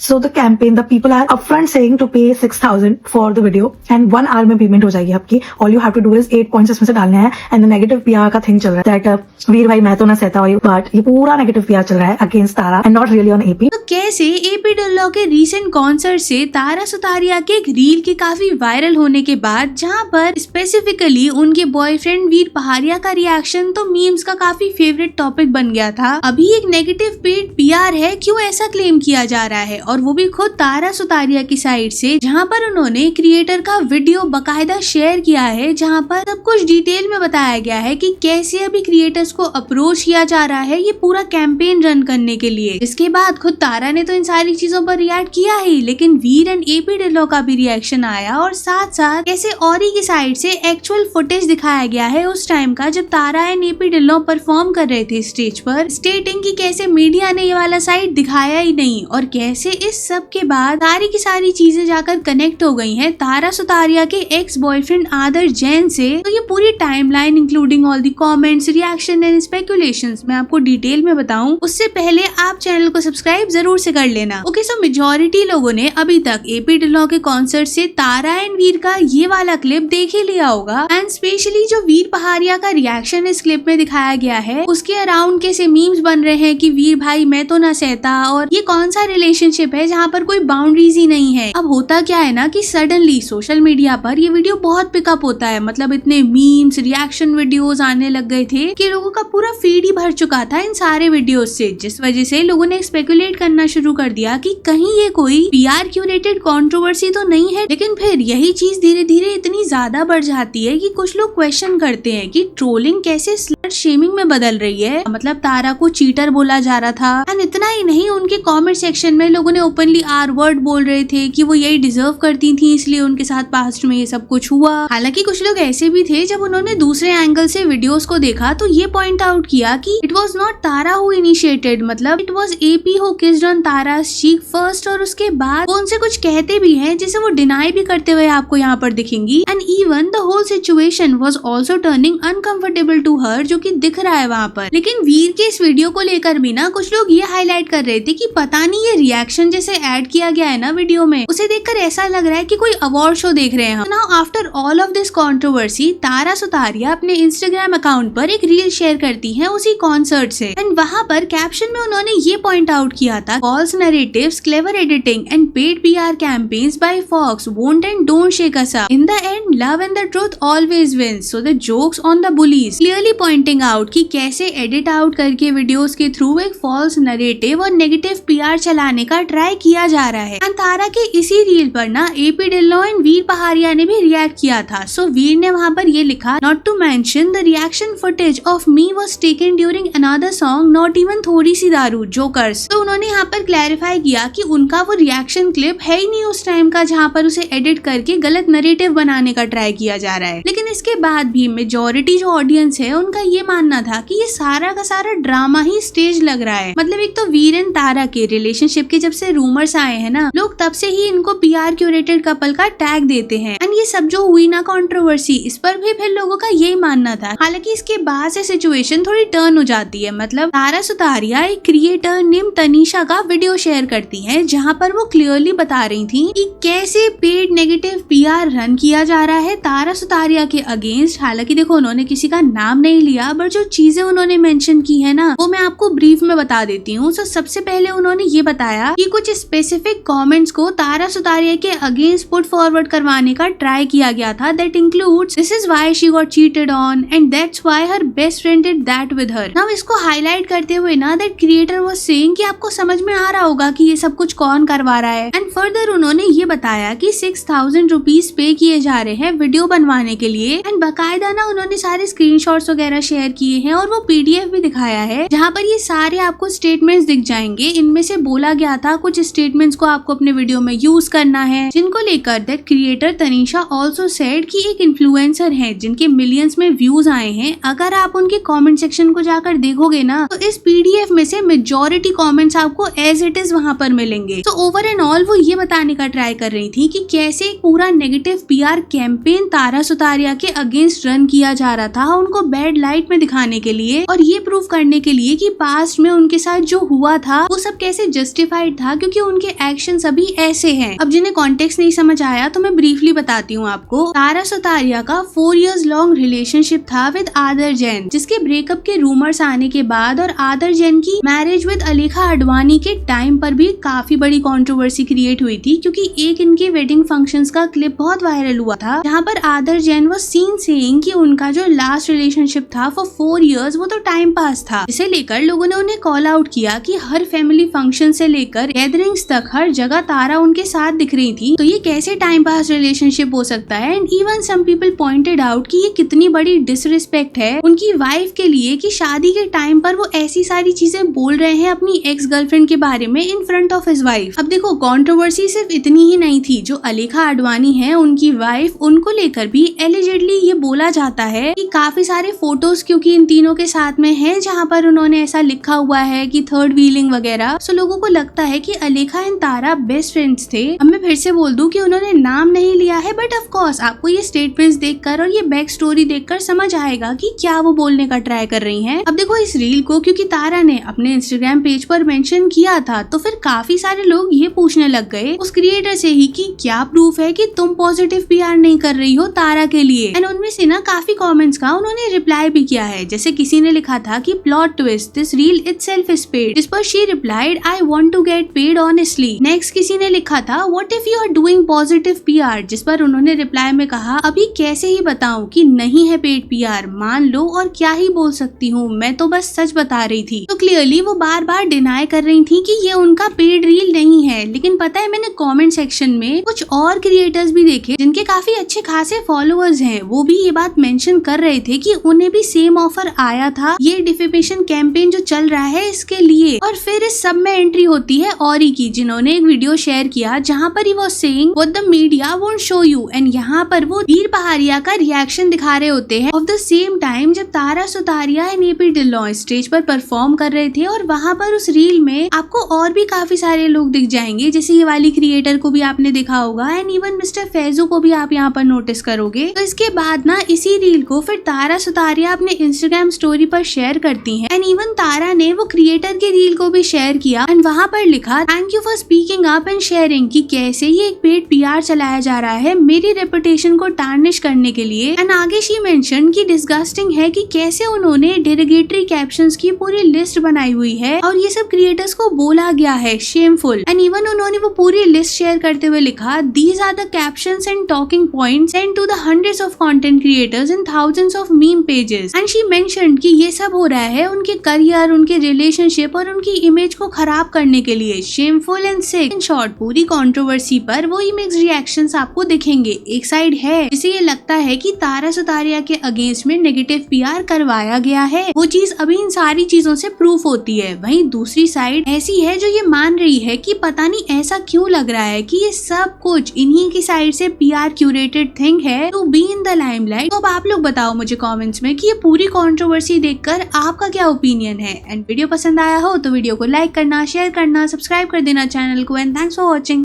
So the campaign, the people are upfront saying to pay 6,000 for the video and 1 hour में payment हो जाएगी आपकी. All you have to do is 8 points इसमें से डालने हैं. And the negative PR का थिंग चल रहा है that वीर भाई मैं तो ना सहता हूँ, but ये पूरा negative PR चल रहा है against Tara and not really on AP. तो कैसे AP ढिल्लों के रीसेंट कॉन्सर्ट से तारा सुतारिया के एक रील के काफी वायरल होने के बाद, जहाँ पर स्पेसिफिकली उनके बॉयफ्रेंड वीर पहाड़िया का रिएक्शन तो मीम्स का काफी फेवरेट टॉपिक बन गया था. अभी एक नेगेटिव पेड PR है, क्यों ऐसा क्लेम किया जा रहा है, और वो भी खुद तारा सुतारिया की साइड से, जहाँ पर उन्होंने क्रिएटर का वीडियो बकायदा शेयर किया है, जहाँ पर सब कुछ डिटेल में बताया गया है कि कैसे अभी क्रिएटर्स को अप्रोच किया जा रहा है ये पूरा कैंपेन रन करने के लिए. इसके बाद खुद तारा ने तो इन सारी चीजों पर रिएक्ट किया ही, लेकिन वीर एंड AP ढिल्लों का भी रिएक्शन आया, और साथ साथ कैसे औरी की साइड से एक्चुअल फुटेज दिखाया गया है उस टाइम का जब तारा एंड AP ढिल्लों परफॉर्म कर रहे थे स्टेज पर, स्टेटिंग की कैसे मीडिया ने ये वाला साइड दिखाया ही नहीं, और कैसे इस सब के बाद सारी की सारी चीजें जाकर कनेक्ट हो गई हैं तारा सुतारिया के एक्स बॉयफ्रेंड आदर्श जैन से. तो ये पूरी timeline including all the comments, reaction and speculations मैं आपको डिटेल में बताऊं उससे पहले आप चैनल को सब्सक्राइब जरूर से कर लेना. ओके, सो मेजॉरिटी लोगों ने अभी तक AP ढिल्लों के कॉन्सर्ट से तारा एंड वीर का ये वाला क्लिप देख ही लिया होगा, एंड स्पेशली जो वीर पहाड़िया का रिएक्शन इस क्लिप में दिखाया गया है उसके अराउंड कैसे मीम्स बन रहे हैं कि वीर भाई मैं तो ना सहता, और ये कौन सा रिलेशनशिप है जहाँ पर कोई बाउंड्रीज ही नहीं है. अब होता क्या है ना कि सडनली सोशल मीडिया पर ये वीडियो बहुत पिकअप होता है, मतलब इतने मीम्स, रिएक्शन वीडियोस आने लग गए थे कि लोगों का पूरा फीड ही भर चुका था इन सारे वीडियोस से, जिस वजह से लोगों ने स्पेकुलेट करना शुरू कर दिया कि कहीं ये कोई PR क्यूरेटेड कंट्रोवर्सी तो नहीं है. लेकिन फिर यही चीज धीरे धीरे इतनी ज्यादा बढ़ जाती है कि कुछ लोग क्वेश्चन करते हैं कि ट्रोलिंग कैसे स्लट शेमिंग में बदल रही है. मतलब तारा को चीटर बोला जा रहा था, एंड इतना ही नहीं, उनके कमेंट सेक्शन में लोगों ने ओपनली R वर्ड बोल रहे थे कि वो यही डिजर्व करती थी, इसलिए उनके साथ पास्ट में ये सब कुछ हुआ. हालांकि कुछ लोग ऐसे भी थे जब उन्होंने दूसरे एंगल से वीडियोस को देखा तो ये पॉइंट आउट किया कि it was not Tara who initiated, मतलब it was AP who kissed on Tara's cheek first, और उसके बाद वो उनसे कुछ कहते भी हैं जिसे वो डिनाई भी करते हुए आपको यहाँ पर दिखेंगी. And even the whole situation was also turning uncomfortable to her, जो कि दिख रहा है वहाँ पर. लेकिन वीर के इस वीडियो को लेकर भी ना कुछ लोग ये हाईलाइट कर रहे थे कि पता नहीं ये रिएक्शन जैसे ऐड किया गया है ना वीडियो में, उसे देखकर ऐसा लग रहा है कि कोई अवार्ड शो देख रहे हैं. Now after all of this controversy, Tara Sutaria अपने इंस्टाग्राम अकाउंट पर एक रील शेयर करती हैं उसी कॉन्सर्ट से, एंड वहाँ पर कैप्शन में उन्होंने ये पॉइंट आउट किया था, false narratives, clever editing and paid PR campaigns by folks won't and don't shake us up. In the end love and the truth always wins, so the joke's on the bullies, clearly pointing out कि कैसे edit out करके videos के through एक false narrative और negative PR चलाने का try किया जा रहा है. एंड तारा के इसी रील पर ना AP ढिल्लों एंड वीर पहाड़िया ने भी रिएक्ट किया था. सो वीर ने वहाँ पर ये लिखा, not to mention the reaction footage of me was taken during another song, not even थोड़ी सी दारू, जोकर्स. तो उन्होंने यहाँ पर क्लैरिफाई किया कि उनका वो रिएक्शन क्लिप है ही नहीं उस टाइम का जहाँ पर उसे एडिट करके गलत नैरेटिव बनाने का ट्राई किया जा रहा है. लेकिन इसके बाद भी मेजॉरिटी जो ऑडियंस है उनका ये मानना था कि ये सारा का सारा ड्रामा ही स्टेज लग रहा है. मतलब एक तो वीर एंड तारा के रिलेशनशिप के जब से रूमर्स आए हैं ना, लोग तब से ही इनको PR क्यूरेटेड कपल का टैग देते हैं, एंड ये सब जो हुई ना कंट्रोवर्सी, इस पर भी फिर लोगों का यही मानना था. हालांकि इसके बाद से सिचुएशन थोड़ी टर्न हो जाती है. मतलब तारा सुतारिया एक क्रिएटर नेम तनीषा का वीडियो शेयर करती हैं, जहां पर वो क्लियरली बता रही थी कि कैसे पेड नेगेटिव PR रन किया जा रहा है तारा सुतारिया के अगेंस्ट. हालांकि देखो, उन्होंने किसी का नाम नहीं लिया, बट जो चीजें उन्होंने मेंशन की है ना वो मैं आपको ब्रीफ में बता देती हूँ. तो सबसे पहले उन्होंने ये बताया कि कुछ स्पेसिफिक कमेंट्स को तारा सुतारिया के अगेंस्ट पुट फॉरवर्ड करवाने का ट्राई किया गया था. That includes, this is why she got cheated on and that's why her best friend did that with her. Now इसको हाईलाइट करते हुए ना दैट क्रिएटर वाज सेइंग कि आपको समझ में आ रहा होगा कि ये सब कुछ कौन करवा रहा है. एंड फर्दर उन्होंने ये बताया कि 6,000 रुपीज पे किए जा रहे हैं वीडियो बनवाने के लिए, एंड बाकायदा ना उन्होंने सारे स्क्रीनशॉट्स वगैरह शेयर किए हैं, और वो PDF भी दिखाया है जहाँ पर ये सारे आपको स्टेटमेंट्स दिख जाएंगे. इनमें से बोला गया था कुछ स्टेटमेंट्स को आपको अपने वीडियो में यूज करना है, जिनको लेकर that creator Tanisha also said कि एक इन्फ्लुएंसर है जिनके मिलियंस में व्यूज आए हैं. अगर आप उनके कमेंट सेक्शन को जाकर देखोगे ना तो इस PDF में से मेजॉरिटी कमेंट्स आपको एज इट इज वहाँ पर मिलेंगे. तो ओवर एंड ऑल वो ये बताने का ट्राई कर रही थी कि कैसे पूरा negative PR campaign Tara Sutaria के अगेंस्ट रन किया जा रहा था, उनको बैड लाइट में दिखाने के लिए, और ये प्रूव करने के लिए कि पास्ट में उनके साथ जो हुआ था वो सब कैसे जस्टिफाइड था था क्योंकि उनके एक्शंस अभी ऐसे हैं। अब जिन्हें कॉन्टेक्स्ट नहीं समझ आया तो मैं ब्रीफली बताती हूँ आपको। तारा सुतारिया का 4 years लॉन्ग रिलेशनशिप था विद आदर जैन, जिसके ब्रेकअप के रूमर्स आने के बाद और आदर जैन की मैरिज विद अलेखा आडवाणी के टाइम पर भी काफी बड़ी कंट्रोवर्सी क्रिएट हुई थी, क्योंकि एक इनके वेडिंग फंक्शंस का क्लिप बहुत वायरल हुआ था जहाँ पर आदर जैन वाज सीन सेइंग कि उनका जो लास्ट रिलेशनशिप था फॉर 4 years वो तो टाइम पास था। इसे लेकर लोगों ने उन्हें कॉल आउट किया कि हर फैमिली फंक्शन से लेकर गैदरिंग्स तक हर जगह तारा उनके साथ दिख रही थी, तो ये कैसे टाइम पास रिलेशनशिप हो सकता है। And even some people pointed out कि ये कितनी बड़ी डिसरिस्पेक्ट है उनकी वाइफ के लिए कि शादी के टाइम पर वो ऐसी सारी चीजें बोल रहे हैं अपनी एक्स गर्लफ्रेंड के बारे में in front of his wife. अब देखो, कंट्रोवर्सी सिर्फ इतनी ही नहीं थी, जो अलेखा आडवाणी है उनकी वाइफ, उनको लेकर भी एलिजेडली ये बोला जाता है कि काफी सारे फोटोज क्योंकि इन तीनों के साथ में हैं जहाँ पर उन्होंने ऐसा लिखा हुआ है कि थर्ड व्हीलिंग वगैरह। सो लोगों को लगता है कि Alekha and Tara best friends थे। अब मैं फिर से बोल दूं कि उन्होंने नाम नहीं लिया है, बट ऑफ कोर्स आपको ये स्टेटमेंट्स देखकर और ये बैक स्टोरी देखकर समझ आएगा कि क्या वो बोलने का ट्राई कर रही हैं। अब देखो, इस रील को क्योंकि तारा ने अपने इंस्टाग्राम पेज पर मेंशन किया था, तो फिर काफी सारे लोग ये पूछने लग गए उस क्रिएटर से ही कि क्या प्रूफ है कि तुम पॉजिटिव पीआर नहीं कर रही हो तारा के लिए। एंड उनमें से ना काफी कमेंट्स का उन्होंने रिप्लाई भी किया है। जैसे किसी ने लिखा था कि plot twist, this reel itself is paid, जिस पर she replied I want to get paid honestly. Next किसी ने लिखा था what if you are doing positive PR, जिस पर उन्होंने रिप्लाई में कहा अभी कैसे ही बताऊं कि नहीं है पेड पीआर, मान लो और क्या ही बोल सकती हूँ, मैं तो बस सच बता रही थी। तो क्लियरली वो बार बार डिनाई कर रही थी कि ये उनका पेड रील नहीं है। लेकिन पता है, मैंने कमेंट सेक्शन में कुछ और क्रिएटर्स भी देखे जिनके काफी अच्छे खासे फॉलोअर्स हैं, वो भी ये बात मेंशन कर रहे थे कि उन्हें भी सेम ऑफर आया था ये डिफेमेशन कैंपेन जो चल रहा है इसके लिए। और फिर इस सब में एंट्री होती है औरी की, जिन्होंने एक वीडियो शेयर किया जहाँ पर ही वो saying what the media won't show you, and यहाँ पर वो वीर पहाड़िया का रिएक्शन दिखा रहे होते हैं ऑफ द सेम टाइम जब Tara Sutaria and AP Dhillon stage पर परफॉर्म कर रहे थे। और वहाँ पर उस रील में आपको और भी काफी सारे लोग दिख जाएंगे, जैसे ये वाली क्रिएटर को भी आपने देखा होगा एंड इवन मिस्टर फैजू को भी आप यहाँ पर नोटिस करोगे। तो इसके बाद ना इसी रील को फिर तारा सुतारिया अपने इंस्टाग्राम स्टोरी पर शेयर करती हैं एंड इवन तारा ने वो क्रिएटर के रील को भी शेयर किया एंड वहाँ पर लिखा thank you for speaking up and sharing, कि कैसे ये एक पेड पीआर चलाया जा रहा है मेरी रेपुटेशन को टार्निश करने के लिए। एंड आगे शी मेंशन कि डिस्गस्टिंग है कि कैसे उन्होंने डेरोगेटरी कैप्शंस की पूरी लिस्ट बनाई हुई है और ये सब क्रिएटर्स को बोला गया है शेमफुल। एंड इवन उन्होंने वो पूरी लिस्ट शेयर करते हुए लिखा these are the captions and talking points sent to the hundreds of content creators and thousands of meme pages. And she mentioned कि ये सब हो रहा है उनके करियर, उनके रिलेशनशिप और उनकी इमेज को खराब करने के लिए। Shameful and sick. In short, पूरी कंट्रोवर्सी पर वो इमेज रिएक्शंस आपको दिखेंगे। एक साइड है जिसे ये लगता है कि तारा सुतारिया के अगेंस्ट में नेगेटिव पीआर करवाया गया है, वो चीज अभी इन सारी चीजों से प्रूफ होती है। वहीं दूसरी साइड ऐसी है जो ये मान रही है कि पता नहीं ऐसा क्यों लग रहा है कि ये सब कुछ इन्हीं की साइड से पीआर क्यूरेटेड थिंग है to be in the limelight. तो अब आप लोग बताओ मुझे कमेंट्स में कि ये पूरी कंट्रोवर्सी देखकर आपका क्या ओपिनियन है। एंड वीडियो पसंद आया हो तो वीडियो को लाइक करना, शेयर करना, सब्सक्राइब कर देना चैनल को। And thanks for watching.